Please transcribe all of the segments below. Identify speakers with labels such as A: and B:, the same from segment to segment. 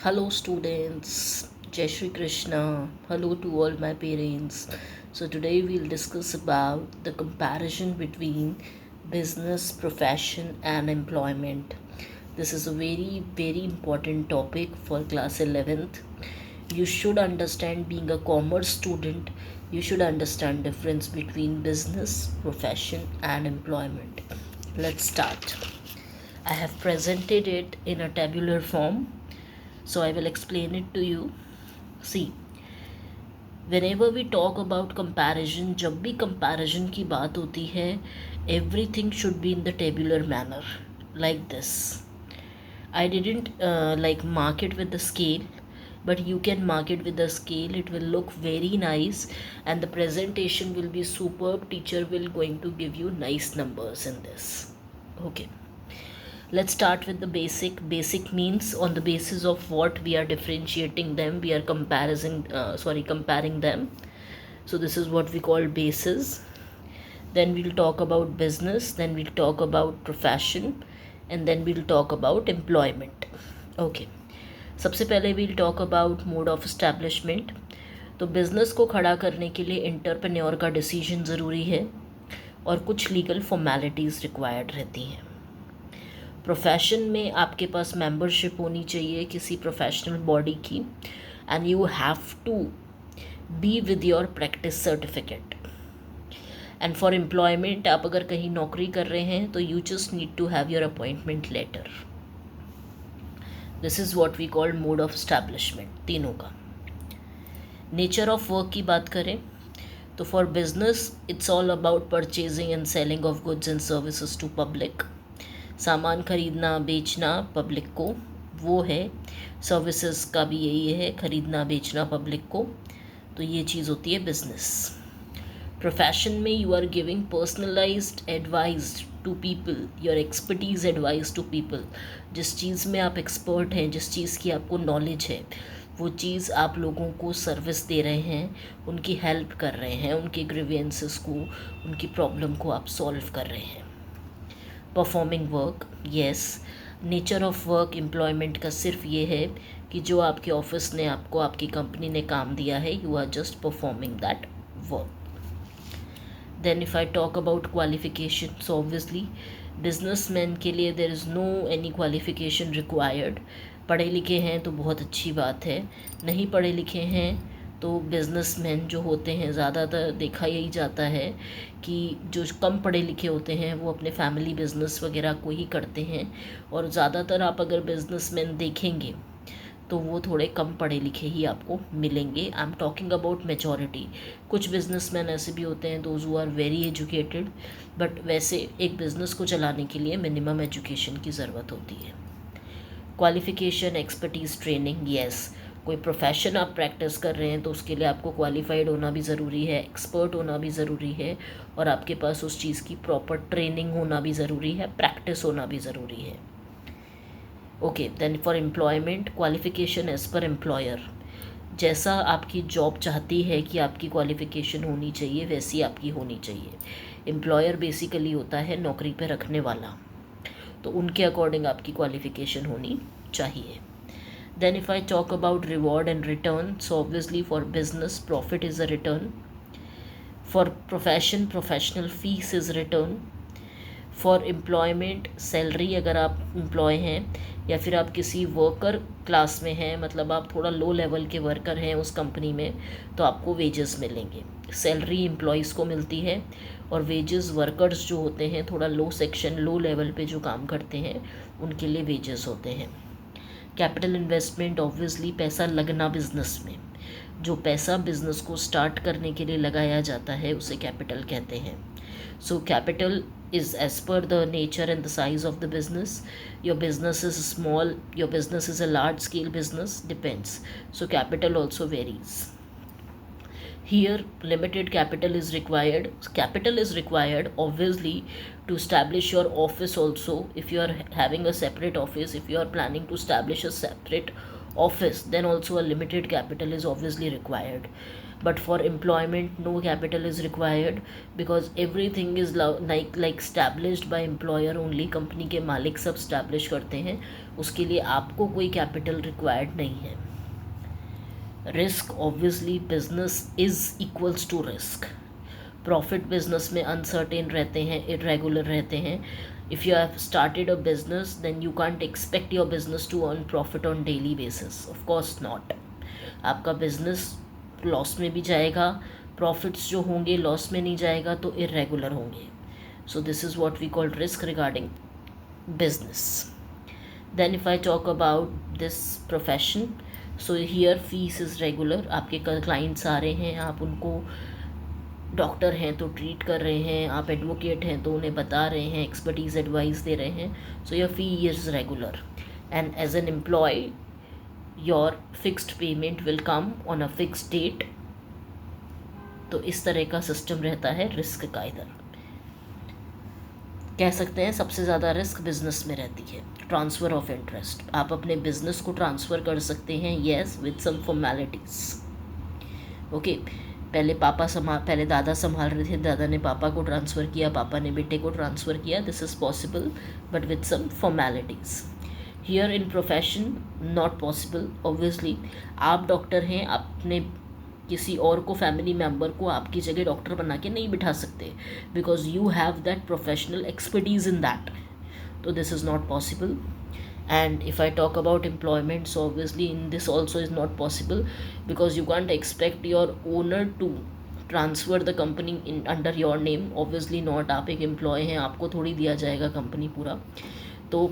A: Hello, students. Jai Shri Krishna. Hello to all my parents. So, today we'll discuss about the comparison between business, profession, and employment. This is a very, very important topic for class 11th. You should understand, being a commerce student, you should understand difference between business, profession, and employment. Let's start. I have presented it in a tabular form, so I will explain it to you. See, whenever we talk about comparison, जब भी comparison की बात होती है, everything should be in the tabular manner, like this. I didn't like mark it with the scale, but you can mark it with the scale. It will look very nice, and the presentation will be superb. Teacher will going to give you nice numbers in this. Okay. Let's start with the basic means on the basis of what we are differentiating them, we are comparing them. So this is what we call basis. Then we'll talk about business, then we'll talk about profession, and then we'll talk about employment. Okay, सबसे पहले we'll talk about mode of establishment. तो business को खड़ा करने के लिए entrepreneur का decision ज़रूरी है और कुछ लीगल फॉर्मेलिटीज़ रिक्वायर्ड रहती हैं. प्रोफेशन में आपके पास मेंबरशिप होनी चाहिए किसी प्रोफेशनल बॉडी की, and you have to be with your practice certificate. And for employment, आप अगर कहीं नौकरी कर रहे हैं तो you just need to have your appointment letter. This is what we called mode of establishment, तीनों का. नेचर ऑफ वर्क की बात करें तो for business it's all about purchasing and selling of goods and services to public. सामान खरीदना बेचना public को, वो है. सर्विसेज का भी यही है, खरीदना बेचना पब्लिक को. तो ये चीज़ होती है बिजनेस. प्रोफेशन में you are giving personalised advice to people, your expertise advice to people. जिस चीज़ में आप एक्सपर्ट हैं, जिस चीज़ की आपको नॉलेज है, वो चीज़ आप लोगों को सर्विस दे रहे हैं, उनकी हेल्प कर रहे हैं, उनके ग्रीवियंसेस को, उनकी प्रॉब्लम को आप सॉल्व कर रहे हैं. Performing work, yes. Nature of work employment का सिर्फ ये है कि जो आपके ऑफिस ने आपको, आपकी कंपनी ने काम दिया है, you are just performing that work. Then if I talk about qualification, so obviously businessman के लिए there is no any qualification required. पढ़े लिखे हैं तो बहुत अच्छी बात है, नहीं पढ़े लिखे हैं तो बिजनेसमैन जो होते हैं, ज़्यादातर देखा यही जाता है कि जो कम पढ़े लिखे होते हैं वो अपने फैमिली बिजनेस वगैरह को ही करते हैं. और ज़्यादातर आप अगर बिजनेसमैन देखेंगे तो वो थोड़े कम पढ़े लिखे ही आपको मिलेंगे. I am talking about majority. कुछ बिजनेसमैन ऐसे भी होते हैं, those who are very educated, but वैसे एक बिज़नेस को चलाने के लिए मिनिमम एजुकेशन की ज़रूरत होती है. Qualification, expertise, training, yes. कोई प्रोफेशन आप प्रैक्टिस कर रहे हैं तो उसके लिए आपको क्वालिफाइड होना भी ज़रूरी है, एक्सपर्ट होना भी ज़रूरी है, और आपके पास उस चीज़ की प्रॉपर ट्रेनिंग होना भी ज़रूरी है, प्रैक्टिस होना भी ज़रूरी है. Okay, then for employment, qualification as per employer. जैसा आपकी जॉब चाहती है कि आपकी क्वालिफ़िकेशन होनी चाहिए, वैसी आपकी होनी चाहिए. एम्प्लॉयर बेसिकली होता है नौकरी पर रखने वाला, तो उनके अकॉर्डिंग आपकी क्वालिफ़िकेशन होनी चाहिए. Then if I talk about reward and return, so obviously for business, profit is a return. For profession, professional fees is return. For employment, salary, अगर आप एम्प्लॉय हैं या फिर आप किसी वर्कर क्लास में हैं, मतलब आप थोड़ा लो लेवल के वर्कर हैं उस कंपनी में, तो आपको वेजेस मिलेंगे. सैलरी एम्प्लॉयज़ को मिलती है और वेजेस वर्कर्स जो होते हैं, थोड़ा लो सेक्शन, लो लेवल पे जो काम करते हैं, उनके लिए वेजेस होते हैं. कैपिटल इन्वेस्टमेंट, ऑब्वियसली पैसा लगना बिजनेस में. जो पैसा बिजनेस को स्टार्ट करने के लिए लगाया जाता है उसे कैपिटल कहते हैं. So capital is as per the nature and the size of the business. Your business is small, your business is a large scale business, depends. So capital also varies. Here limited capital is required. Capital is required obviously to establish your office also. If you are having a separate office, if you are planning to establish a separate office, then also a limited capital is obviously required. But for employment, no capital is required, because everything is like established by employer only. Company के मालिक सब establish करते हैं, उसके लिए आपको कोई capital required नहीं है. Risk, obviously business is equals to risk. Profit business में अनसर्टेन रहते हैं, इरेगुलर रहते हैं. If you have started a business then you can't expect your business to earn profit on daily basis, of course not. आपका business loss में भी जाएगा, profits जो होंगे लॉस में नहीं जाएगा, तो इरेगुलर होंगे. So this is what we call risk regarding business. Then if I talk about this profession, so here fees is regular. आपके क्लाइंट्स आ रहे हैं, आप उनको डॉक्टर हैं तो ट्रीट कर रहे हैं, आप एडवोकेट हैं तो उन्हें बता रहे हैं, एक्सपर्टीज़ एडवाइस दे रहे हैं. So your fee is regular. And as an employ your fixed payment will come on a fixed date. तो इस तरह का सिस्टम रहता है रिस्क का. इधर कह सकते हैं सबसे ज़्यादा रिस्क बिजनेस में रहती है. ट्रांसफ़र ऑफ इंटरेस्ट, आप अपने बिजनेस को ट्रांसफ़र कर सकते हैं, yes, with some formalities. Okay, पहले दादा संभाल रहे थे, दादा ने पापा को ट्रांसफ़र किया, पापा ने बेटे को ट्रांसफ़र किया. This is possible but with some formalities. Here in profession not possible. Obviously आप डॉक्टर हैं, आपने किसी और को, फैमिली मेम्बर को आपकी जगह डॉक्टर बना के नहीं बिठा सकते, because you have that professional expertise in that. तो this is not possible. And if I talk about employment, so obviously in this also is not possible, because you can't expect your owner to transfer the company in under your name. Obviously not. आप एक employ हैं, आपको थोड़ी दिया जाएगा company पूरा. तो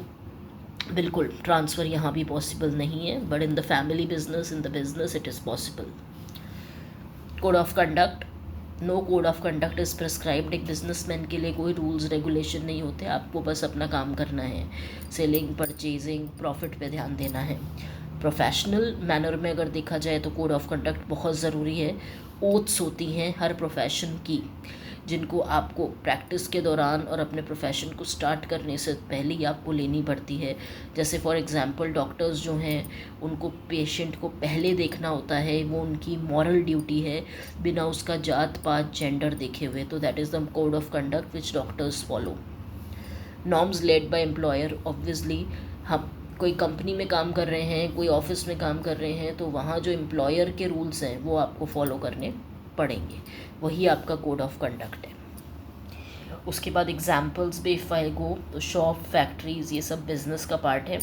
A: बिल्कुल ट्रांसफ़र यहाँ भी पॉसिबल नहीं है. But in the family business, in the business it is possible. Code of conduct, no code of conduct is prescribed. एक बिजनेसमैन के लिए कोई रूल्स रेगुलेशन नहीं होते, आपको बस अपना काम करना है. सेलिंग, परचेजिंग, प्रॉफिट पे ध्यान देना है. प्रोफेशनल मैनर में अगर देखा जाए तो कोड ऑफ कंडक्ट बहुत ज़रूरी है. ओथ्स होती हैं हर प्रोफेशन की, जिनको आपको प्रैक्टिस के दौरान और अपने प्रोफेशन को स्टार्ट करने से पहले ही आपको लेनी पड़ती है. जैसे फॉर एग्ज़ाम्पल डॉक्टर्स जो हैं, उनको पेशेंट को पहले देखना होता है, वो उनकी मॉरल ड्यूटी है, बिना उसका जात पात जेंडर देखे हुए. तो that is the code of conduct which doctors follow. Norms led by employer, obviously हम कोई कंपनी में काम कर रहे हैं, कोई ऑफिस में काम कर रहे हैं, तो वहाँ जो एम्प्लॉयर के रूल्स हैं वो आपको फॉलो करने पड़ेंगे, वही आपका कोड ऑफ कंडक्ट है. उसके बाद एग्जाम्पल्स पे इफ़ आई गो, तो शॉप, फैक्ट्रीज़, ये सब बिजनेस का पार्ट है.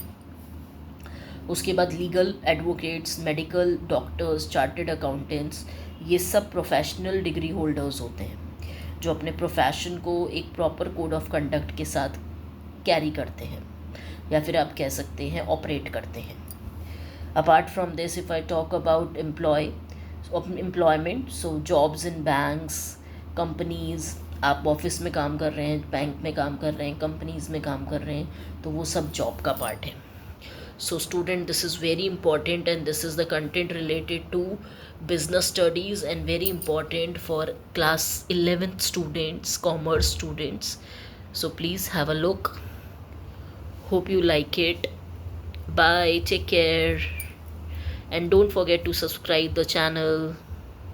A: उसके बाद legal, advocates, medical, doctors, chartered accountants, ये सब प्रोफेशनल डिग्री होल्डर्स होते हैं, जो अपने प्रोफेशन को एक प्रॉपर कोड ऑफ कंडक्ट के साथ कैरी करते हैं, या फिर आप कह सकते हैं ऑपरेट करते हैं. Apart from this, if I talk about employment, so jobs in banks, companies, आप ऑफिस में काम कर रहे हैं, बैंक में काम कर रहे हैं, कंपनीज़ में काम कर रहे हैं, तो वो सब जॉब का पार्ट है. So student, this is very important, and this is the content related to business studies and very important for class 11th students, commerce students. So please have a look. Hope you like it. Bye, take care, and don't forget to subscribe the channel.